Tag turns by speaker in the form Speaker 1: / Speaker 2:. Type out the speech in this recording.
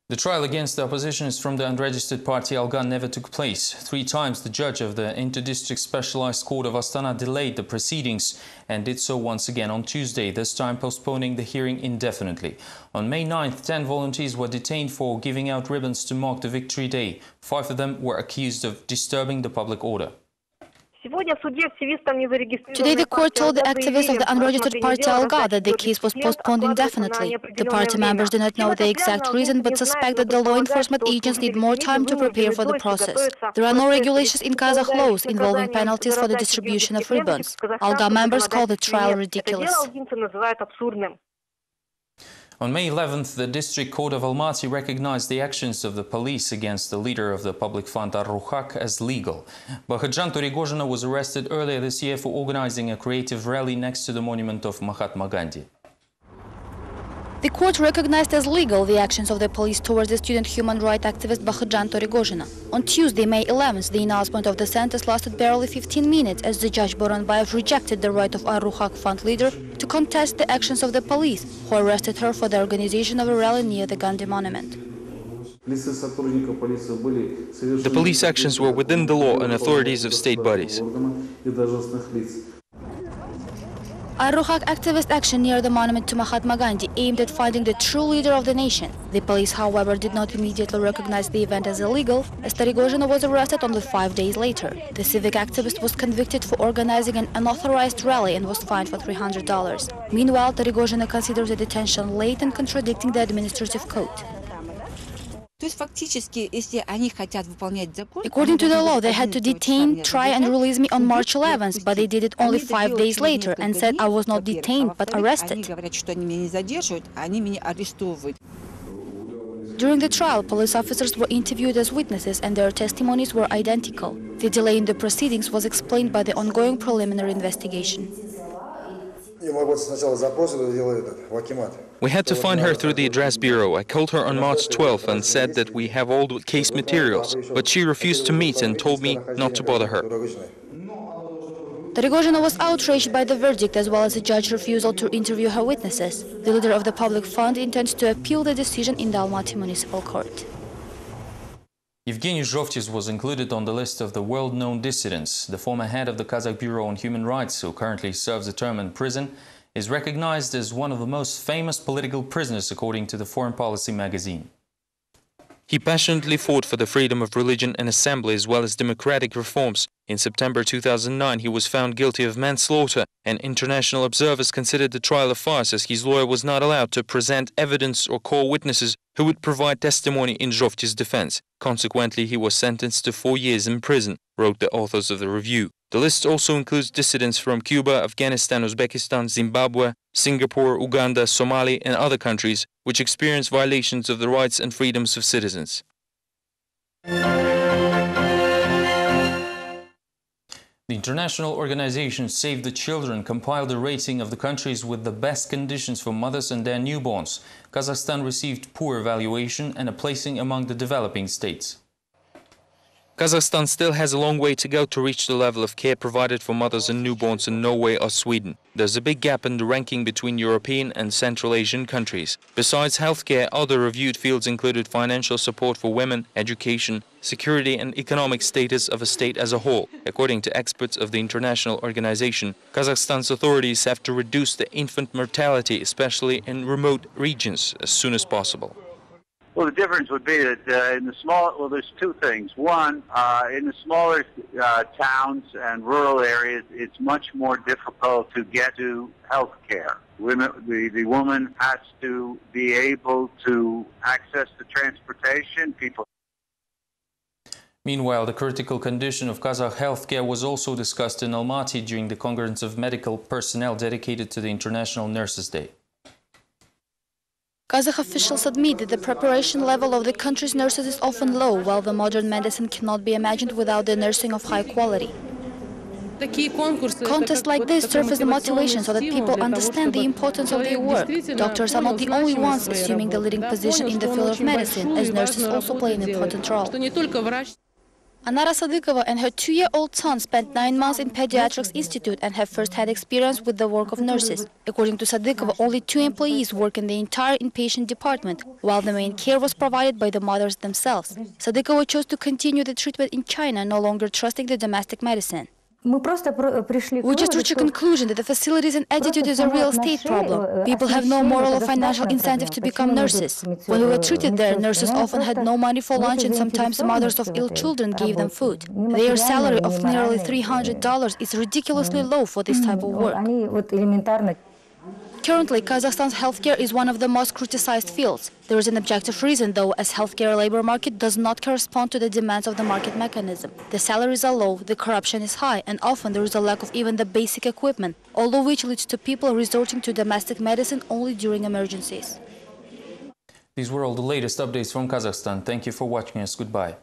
Speaker 1: The trial against the oppositions from the unregistered party Algan never took place. 3 times the judge of the Inter-District Specialized Court of Astana delayed the proceedings and did so once again on Tuesday, this time postponing the hearing indefinitely. On May 9th, 10 volunteers were detained for giving out ribbons to mark the Victory Day. 5 of them were accused of disturbing the public order.
Speaker 2: Today, the court told the activists of the unregistered party Alga that the case was postponed indefinitely. The party members do not know the exact reason, but suspect that the law enforcement agents need more time to prepare for the process. There are no regulations in Kazakh laws involving penalties for the distribution of ribbons. Alga members call the trial ridiculous.
Speaker 1: On May 11th, the District Court of Almaty recognized the actions of the police against the leader of the public fund Ar-Ruhak as legal. Bakhtjan Torigozhina was arrested earlier this year for organizing a creative rally next to the monument of Mahatma Gandhi.
Speaker 2: The court recognized as legal the actions of the police towards the student human rights activist Bakhtjan Torigozhina. On Tuesday, May 11th, the announcement of the sentence lasted barely 15 minutes as the judge Boronbayev rejected the right of Ar-Ruhak fund leader to contest the actions of the police, who arrested her for the organization of a rally near the Gandhi monument.
Speaker 3: The police actions were within the law and authorities of state bodies.
Speaker 2: Ar-Ruhak activist action near the monument to Mahatma Gandhi aimed at finding the true leader of the nation. The police, however, did not immediately recognize the event as illegal, as Torigozhina was arrested only 5 days later. The civic activist was convicted for organizing an unauthorized rally and was fined for $300. Meanwhile, Torigozhina considers the detention late and contradicting the administrative code. According to the law, they had to detain, try and release me on March 11th, but they did it only 5 days later and said I was not detained but arrested. During the trial, police officers were interviewed as witnesses and their testimonies were identical. The delay in the proceedings was explained by the ongoing preliminary investigation.
Speaker 3: We had to find her through the address bureau. I called her on March 12th and said that we have all the case materials, but she refused to meet and told me not to bother her.
Speaker 2: Torigozhina was outraged by the verdict as well as the judge's refusal to interview her witnesses. The leader of the public fund intends to appeal the decision in the Almaty Municipal Court.
Speaker 1: Evgeny Zhovtis was included on the list of the world-known dissidents. The former head of the Kazakh Bureau on Human Rights, who currently serves a term in prison, is recognized as one of the most famous political prisoners, according to the Foreign Policy magazine.
Speaker 3: He passionately fought for the freedom of religion and assembly as well as democratic reforms. In September 2009, he was found guilty of manslaughter, and international observers considered the trial a farce as his lawyer was not allowed to present evidence or call witnesses who would provide testimony in Zhovtis' defense. Consequently, he was sentenced to 4 years in prison, wrote the authors of the review. The list also includes dissidents from Cuba, Afghanistan, Uzbekistan, Zimbabwe, Singapore, Uganda, Somalia and other countries which experience violations of the rights and freedoms of citizens.
Speaker 1: The international organization Save the Children compiled a rating of the countries with the best conditions for mothers and their newborns. Kazakhstan received poor evaluation and a placing among the developing states.
Speaker 3: Kazakhstan still has a long way to go to reach the level of care provided for mothers and newborns in Norway or Sweden. There's a big gap in the ranking between European and Central Asian countries. Besides healthcare, other reviewed fields included financial support for women, education, security and economic status of a state as a whole. According to experts of the international organization, Kazakhstan's authorities have to reduce the infant mortality, especially in remote regions, as soon as possible.
Speaker 4: Well, the difference would be that in the there's two things. One, in the smaller towns and rural areas, it's much more difficult to get to health care. The woman has to be able to access the transportation.
Speaker 1: Meanwhile, the critical condition of Kazakh healthcare was also discussed in Almaty during the Congress of Medical Personnel dedicated to the International Nurses' Day.
Speaker 2: Kazakh officials admit that the preparation level of the country's nurses is often low, while the modern medicine cannot be imagined without the nursing of high quality. Contests like this serve as a motivation so that people understand the importance of their work. Doctors are not the only ones assuming the leading position in the field of medicine, as nurses also play an important role. Anara Sadikova and her 2-year-old son spent 9 months in Pediatrics Institute and have first-hand experience with the work of nurses. According to Sadikova, only 2 employees work in the entire inpatient department, while the main care was provided by the mothers themselves. Sadikova chose to continue the treatment in China, no longer trusting the domestic medicine. We just reached a conclusion that the facilities and attitude is a real state problem. People have no moral or financial incentive to become nurses. When we were treated there, nurses often had no money for lunch and sometimes mothers of ill children gave them food. Their salary of nearly $300 is ridiculously low for this type of work. Currently, Kazakhstan's healthcare is one of the most criticized fields. There is an objective reason, though, as healthcare labor market does not correspond to the demands of the market mechanism. The salaries are low, the corruption is high, and often there is a lack of even the basic equipment, all of which leads to people resorting to domestic medicine only during emergencies.
Speaker 1: These were all the latest updates from Kazakhstan. Thank you for watching us. Goodbye.